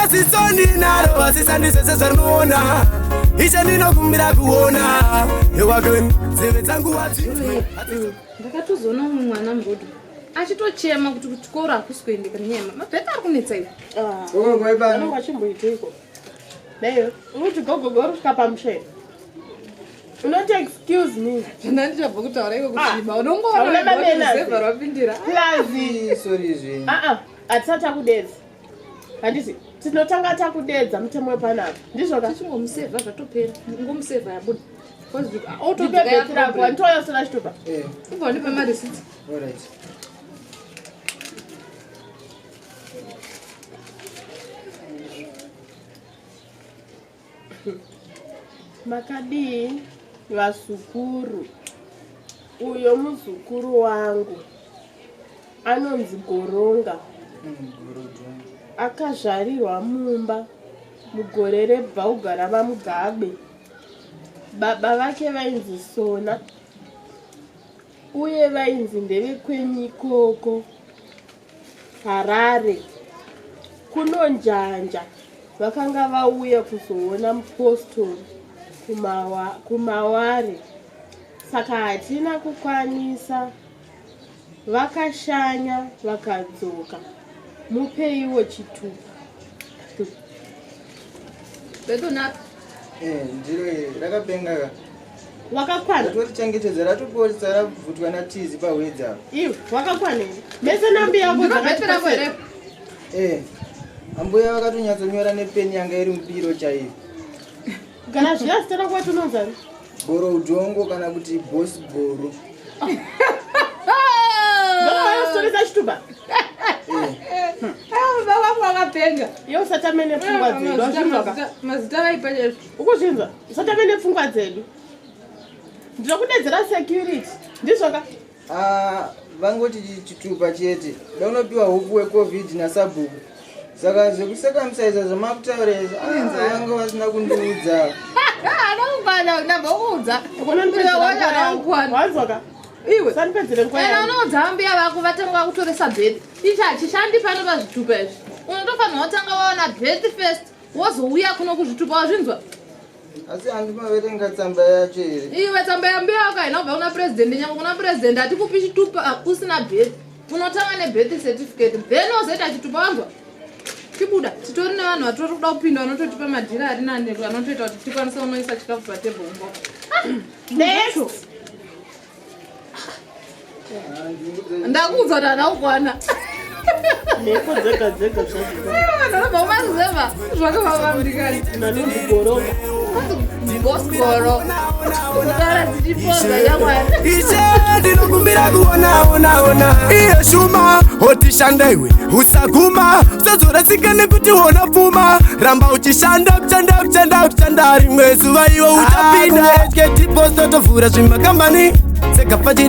wasisoni naro wasisani sese zarmona isha ndinokumbira kuona ewakweni zeve dzangu wadzitwe ndakatozona mwana mbodo achitochema kuti kuchikora hakusikuendeka nenyama mabheka ari kunetsa ivo wachimboiteiko neyo uti gogogo rusvika pamusheni unoti excuse me ndandichabva kutaura iko kuiba unongoonazeva rwapindira hatisati takudedza handisi tinotanga takudedza mutemo wepanapa ndizvoka tichingomsevha zvatopera ngomusevha yabuda autobebetirapo anditoyosona chitupa ibva ndipe marisiti makadii vasukuru uyo muzukuru wangu anonzi Goronga akazvarirwa mumba mugore rebvaugara vamugabe baba vake vainzi Sona uye vainzi ndevekwenyu ikoko Harare kunonjanja vakanga vauya kuzoona mupostori kumaware saka hatina kukwanisa vakashanya vakadzoka mupeiwo chitupa betonaka ndiro rakapenga wakakwana totichengetedza ratoporisa rabvutwa natizi pahwedza iwe wakakwana mese nambi yako dzakapera ambuya vakatonyatso nepeni yanga iri mupiro chaivo kana zviya zita rako watinonzani Boro Udongo kana kuti Boss Boro ndoayosoresa chituba baba wakapenga iyo usatamene pfungwa dzedu mazita vaipa ukuzvinzwa usatamene pfungwa dzedu ndinokudedzera security ndizvoka vangoti chitupa chete daunopiwa huku wecovid nasabhuku saka zvekusekamsaisa zvamakutaureza anga vasina kundiudza anokwana ndambokuudza wanzwaka iwe sanipedzere ena unoudza ambuya vako vatanga kutoresa bheti ichi hachishandi pano pazvitupa izvi unotofanira watanga waona bheti first wozouya kuno kuzvitupa wazvinzwa asi handimaverenga tsamba yacho here iwe tsamba yambuya vako hainobva kuna purezidendi nyange kuna purezidendi hatikupi chitupa usina bheti unotanga nebheti certificate then wozoita chitupa wanzwa tibuda titori nevanhu vatori kuda kupinda vanototipa madhira ari nani anotoita kuti tikwanisa unoisa chikafu patebho umboko ndakuudza kuti hanaukwana neko dzega dzega zvanobva umazizeva zvakavavambirikani nanonzi Goronga bosgoro kutara tichipoza yamwari ishe ndinokumbira kuonaonaona iye shuma otishandaiwe usaguma usazoratsika nekuti wona pfuma ramba uchishanda kuchanda rimwe zuva iwe utapinda esketipostotovhura zvimakambani sekapachide